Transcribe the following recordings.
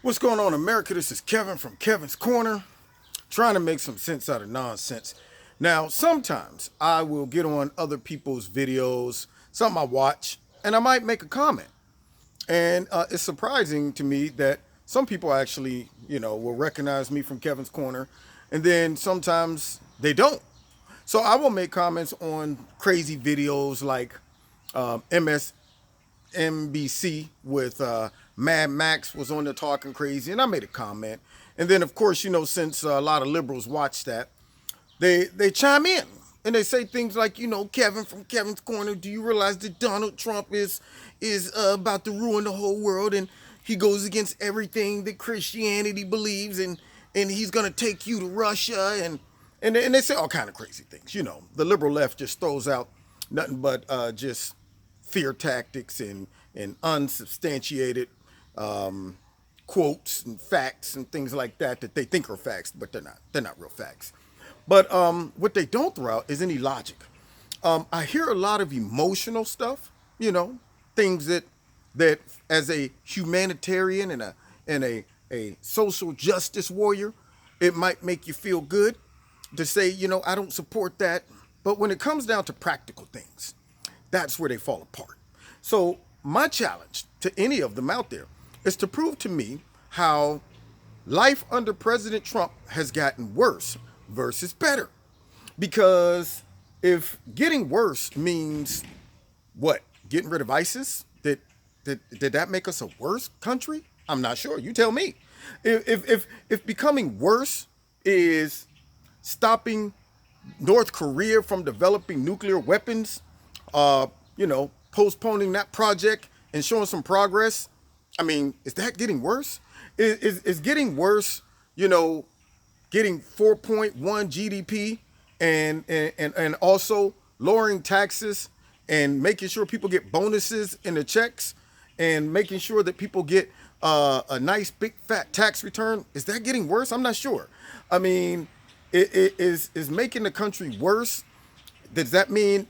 What's going on, America? This is Kevin from Kevin's Corner, trying to make some sense out of nonsense. Now, sometimes I will get on other people's videos, something I watch, and I might make a comment. And it's surprising to me that some people actually, will recognize me from Kevin's Corner, and then sometimes they don't. So I will make comments on crazy videos like MSNBC with Mad Max was on there talking crazy, and I made a comment. And then, of course, since a lot of liberals watch that, they chime in and they say things like, Kevin from Kevin's Corner, do you realize that Donald Trump is about to ruin the whole world, and he goes against everything that Christianity believes, and he's gonna take you to Russia, and they say all kind of crazy things. The liberal left just throws out nothing but just fear tactics and unsubstantiated quotes and facts and things like that they think are facts, but they're not. They're not real facts. But what they don't throw out is any logic. I hear a lot of emotional stuff, things that as a humanitarian and a social justice warrior, it might make you feel good to say, I don't support that. But when it comes down to practical things, that's where they fall apart. So my challenge to any of them out there is to prove to me how life under President Trump has gotten worse versus better. Because if getting worse means what? Getting rid of ISIS? Did that make us a worse country? I'm not sure. You tell me. If becoming worse is stopping North Korea from developing nuclear weapons, postponing that project and showing some progress, I mean, is that getting worse? Is getting worse, getting 4.1 GDP and also lowering taxes and making sure people get bonuses in the checks and making sure that people get a nice big fat tax return? Is that getting worse? I'm not sure. I mean, is making the country worse? Does that mean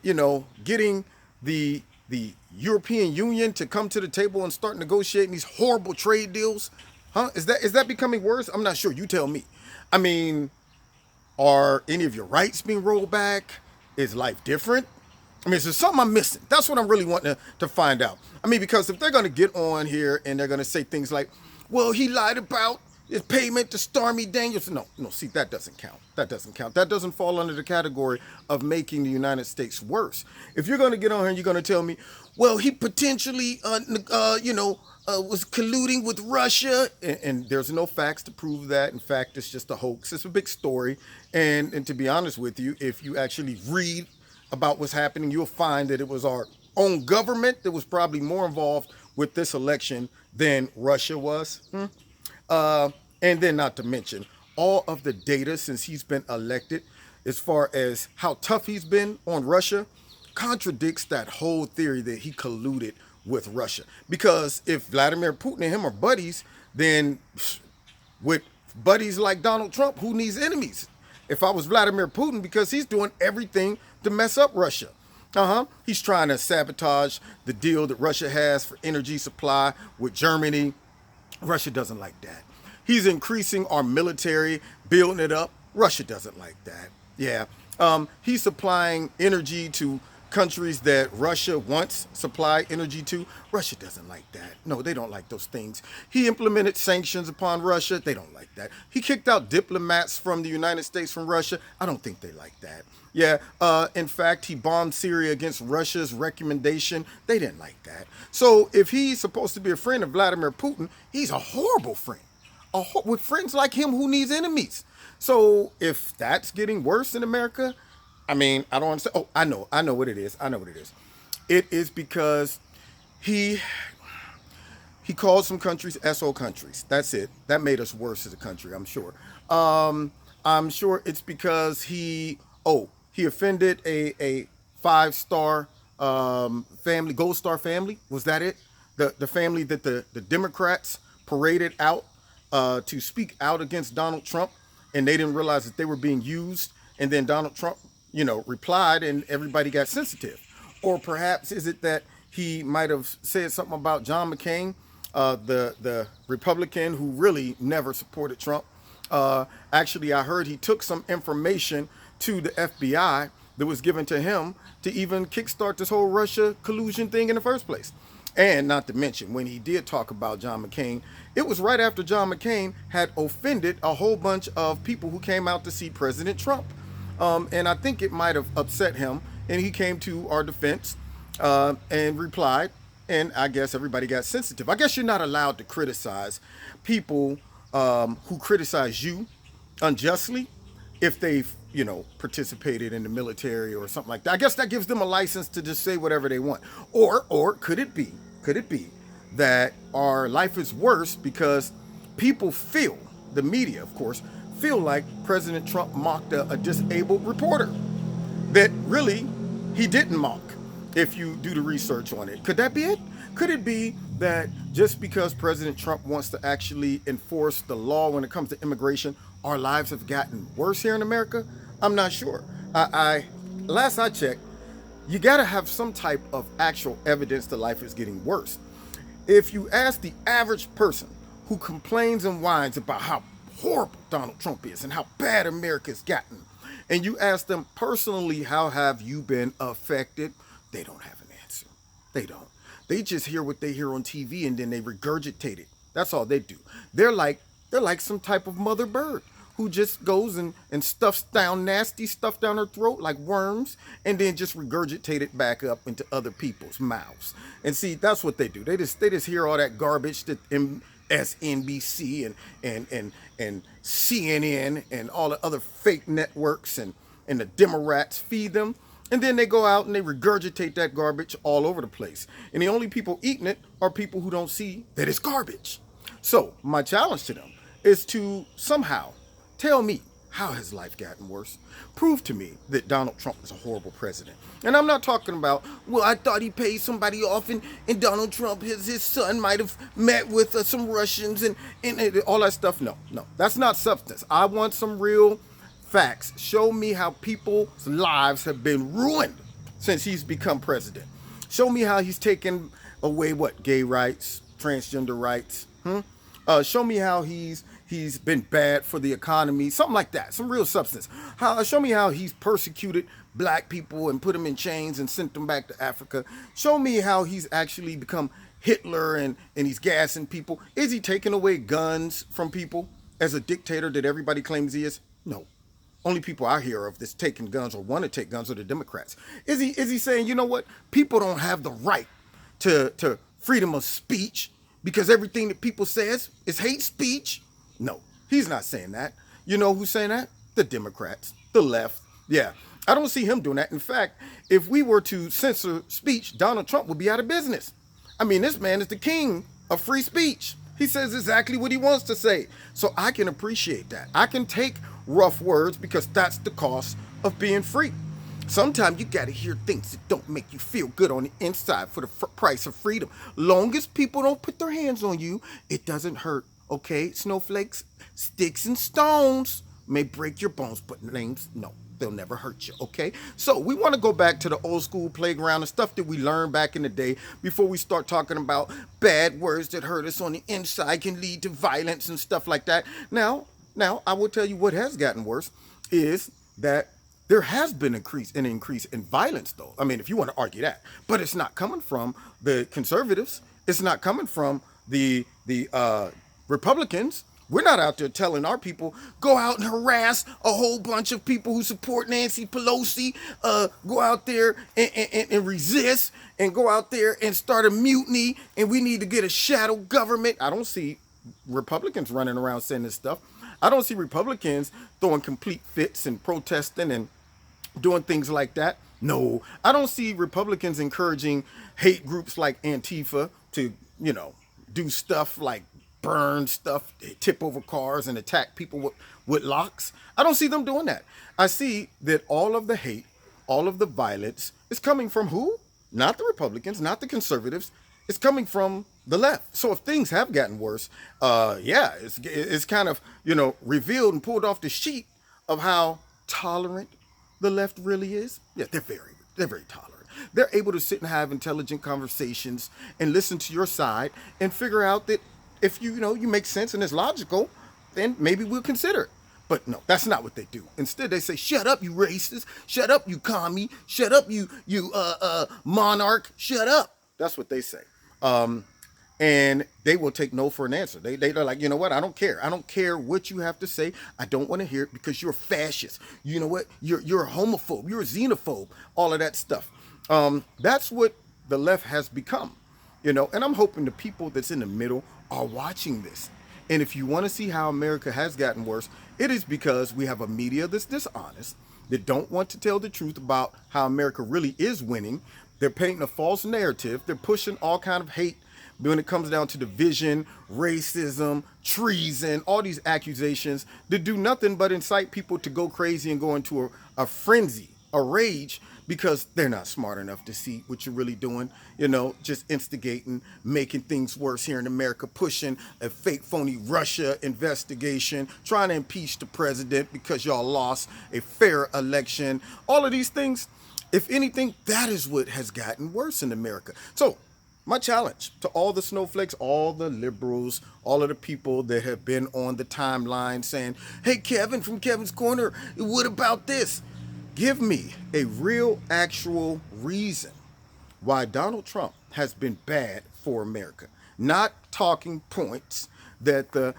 getting the European Union to come to the table and start negotiating these horrible trade deals? Huh? Is that becoming worse? I'm not sure. You tell me. I mean, are any of your rights being rolled back? Is life different? I mean, is there something I'm missing? That's what I'm really wanting to find out. I mean, because if they're going to get on here and they're going to say things like, well, he lied about his payment to Stormy Daniels. No, no, see, that doesn't count. That doesn't count. That doesn't fall under the category of making the United States worse. If you're going to get on here and you're going to tell me, well, he potentially, was colluding with Russia, and there's no facts to prove that. In fact, it's just a hoax. It's a big story. And to be honest with you, if you actually read about what's happening, you'll find that it was our own government that was probably more involved with this election than Russia was. And then not to mention all of the data since he's been elected as far as how tough he's been on Russia contradicts that whole theory that he colluded with Russia. Because if Vladimir Putin and him are buddies, then with buddies like Donald Trump, who needs enemies? If I was Vladimir Putin, because he's doing everything to mess up Russia. He's trying to sabotage the deal that Russia has for energy supply with Germany. Russia doesn't like that. He's increasing our military, building it up. Russia doesn't like that. Yeah. He's supplying energy to countries that Russia once supplied energy to. Russia doesn't like that. No, they don't like those things. He implemented sanctions upon Russia. They don't like that. He kicked out diplomats from the United States from Russia. I don't think they like that. Yeah, in fact, he bombed Syria against Russia's recommendation. They didn't like that. So if he's supposed to be a friend of Vladimir Putin, he's a horrible friend. With friends like him, who needs enemies? So if that's getting worse in America, I mean, I don't understand. Oh, I know what it is. I know what it is. It is because he called some countries SO countries. That's it. That made us worse as a country, I'm sure. I'm sure it's because he offended a 5-star family, Gold Star family. Was that it? The family that the Democrats paraded out to speak out against Donald Trump, and they didn't realize that they were being used. And then Donald Trump, replied, and everybody got sensitive. Or perhaps is it that he might have said something about John McCain the Republican who really never supported Trump. Actually, I heard he took some information to the FBI that was given to him to even kickstart this whole Russia collusion thing in the first place. And not to mention, when he did talk about John McCain, it was right after John McCain had offended a whole bunch of people who came out to see President Trump. And I think it might have upset him. And he came to our defense and replied. And I guess everybody got sensitive. I guess you're not allowed to criticize people who criticize you unjustly if they've, participated in the military or something like that. I guess that gives them a license to just say whatever they want. Or could it be that our life is worse because people feel, the media, of course, feel like President Trump mocked a disabled reporter that really he didn't mock if you do the research on it. Could that be it? Could it be that just because President Trump wants to actually enforce the law when it comes to immigration, our lives have gotten worse here in America? I'm not sure. Last I checked, you got to have some type of actual evidence that life is getting worse. If you ask the average person who complains and whines about how horrible Donald Trump is and how bad America's gotten, and you ask them personally, how have you been affected? They don't have an answer. They don't. They just hear what they hear on TV and then they regurgitate it. That's all they do. They're like some type of mother bird who just goes and stuffs down nasty stuff down her throat like worms and then just regurgitate it back up into other people's mouths. And see, that's what they do. They just hear all that garbage that MSNBC and CNN and all the other fake networks and the Democrats feed them. And then they go out and they regurgitate that garbage all over the place. And the only people eating it are people who don't see that it's garbage. So my challenge to them is to somehow tell me, how has life gotten worse? Prove to me that Donald Trump is a horrible president. And I'm not talking about, well, I thought he paid somebody off and Donald Trump, his son might have met with some Russians and all that stuff. No, that's not substance. I want some real facts. Show me how people's lives have been ruined since he's become president. Show me how he's taken away gay rights, transgender rights. Show me how he's been bad for the economy, something like that, some real substance. Show me how he's persecuted black people and put them in chains and sent them back to Africa. Show me how he's actually become Hitler and he's gassing people. Is he taking away guns from people as a dictator that everybody claims he is? No. Only people I hear of that's taking guns or want to take guns are the Democrats. Is he saying, you know what? People don't have the right to freedom of speech because everything that people says is hate speech? No, he's not saying that. You know who's saying that? The Democrats, the left. Yeah, I don't see him doing that. In fact, if we were to censor speech, Donald Trump would be out of business. I mean, this man is the king of free speech. He says exactly what he wants to say. So I can appreciate that. I can take rough words because that's the cost of being free. Sometimes you got to hear things that don't make you feel good on the inside for the price of freedom. Long as people don't put their hands on you, it doesn't hurt. Okay, snowflakes, sticks and stones may break your bones, but names, no, they'll never hurt you, okay? So we want to go back to the old school playground and stuff that we learned back in the day before we start talking about bad words that hurt us on the inside can lead to violence and stuff like that. Now, I will tell you what has gotten worse is that there has been an increase in violence, though. I mean, if you want to argue that. But it's not coming from the conservatives. It's not coming from the Republicans. We're not out there telling our people, go out and harass a whole bunch of people who support Nancy Pelosi, go out there and resist, and go out there and start a mutiny, and we need to get a shadow government. I don't see Republicans running around saying this stuff. I don't see Republicans throwing complete fits and protesting and doing things like that. No, I don't see Republicans encouraging hate groups like Antifa to, do stuff like burn stuff, tip over cars and attack people with locks. I don't see them doing that. I see that all of the hate, all of the violence is coming from who? Not the Republicans, not the conservatives. It's coming from the left. So if things have gotten worse, it's kind of, revealed and pulled off the sheet of how tolerant the left really is. Yeah, they're very tolerant. They're able to sit and have intelligent conversations and listen to your side and figure out that if you make sense and it's logical, then maybe we'll consider it. But no, that's not what they do. Instead, they say, "Shut up, you racist! Shut up, you commie! Shut up, you monarch! Shut up!" That's what they say. And they will take no for an answer. They're like, you know what? I don't care. I don't care what you have to say. I don't want to hear it because you're a fascist. You know what? You're a homophobe. You're a xenophobe. All of that stuff. That's what the left has become. And I'm hoping the people that's in the middle are watching this. And if you want to see how America has gotten worse, it is because we have a media that's dishonest, that don't want to tell the truth about how America really is winning. They're painting a false narrative. They're pushing all kind of hate when it comes down to division, racism, treason, all these accusations that do nothing but incite people to go crazy and go into a frenzy, a rage, because they're not smart enough to see what you're really doing, just instigating, making things worse here in America, pushing a fake, phony Russia investigation, trying to impeach the president because y'all lost a fair election. All of these things, if anything, that is what has gotten worse in America. So, my challenge to all the snowflakes, all the liberals, all of the people that have been on the timeline saying, "Hey, Kevin from Kevin's Corner, what about this?" Give me a real, actual reason why Donald Trump has been bad for America. Not talking points that the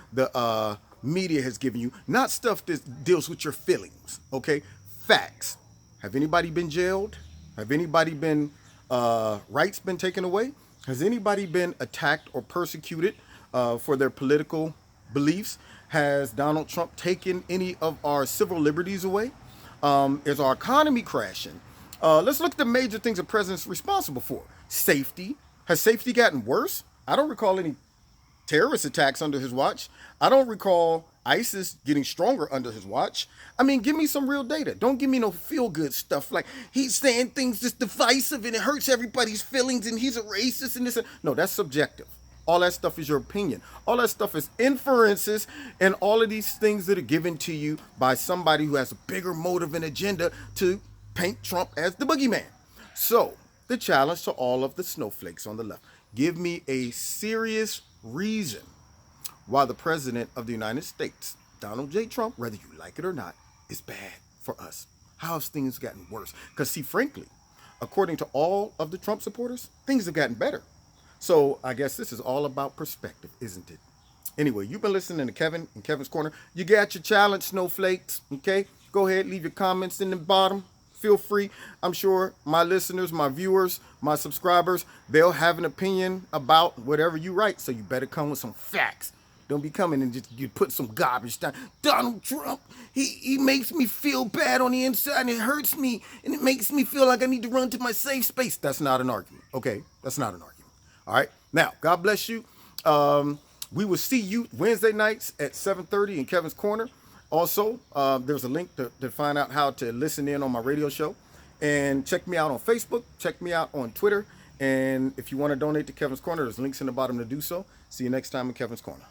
media has given you, not stuff that deals with your feelings, okay? Facts. Have anybody been jailed? Have anybody been, rights been taken away? Has anybody been attacked or persecuted for their political beliefs? Has Donald Trump taken any of our civil liberties away? Is our economy crashing? Let's look at the major things the president's responsible for. Safety. Has safety gotten worse? I don't recall any terrorist attacks under his watch. I don't recall ISIS getting stronger under his watch. I mean, give me some real data. Don't give me no feel-good stuff like he's saying things that's divisive and it hurts everybody's feelings and he's a racist and this. No, that's subjective. All that stuff is your opinion. All that stuff is inferences and all of these things that are given to you by somebody who has a bigger motive and agenda to paint Trump as the boogeyman. So, the challenge to all of the snowflakes on the left. Give me a serious reason why the president of the United States, Donald J. Trump, whether you like it or not, is bad for us. How have things gotten worse? Because, see, frankly, according to all of the Trump supporters, things have gotten better. So I guess this is all about perspective, isn't it? Anyway, you've been listening to Kevin in Kevin's Corner. You got your challenge, snowflakes, okay? Go ahead, leave your comments in the bottom. Feel free. I'm sure my listeners, my viewers, my subscribers, they'll have an opinion about whatever you write. So you better come with some facts. Don't be coming and just you put some garbage down. Donald Trump, he makes me feel bad on the inside and it hurts me and it makes me feel like I need to run to my safe space. That's not an argument, okay? That's not an argument. All right. Now, God bless you. We will see you Wednesday nights at 7:30 in Kevin's Corner. Also, there's a link to find out how to listen in on my radio show. And check me out on Facebook. Check me out on Twitter. And if you want to donate to Kevin's Corner, there's links in the bottom to do so. See you next time in Kevin's Corner.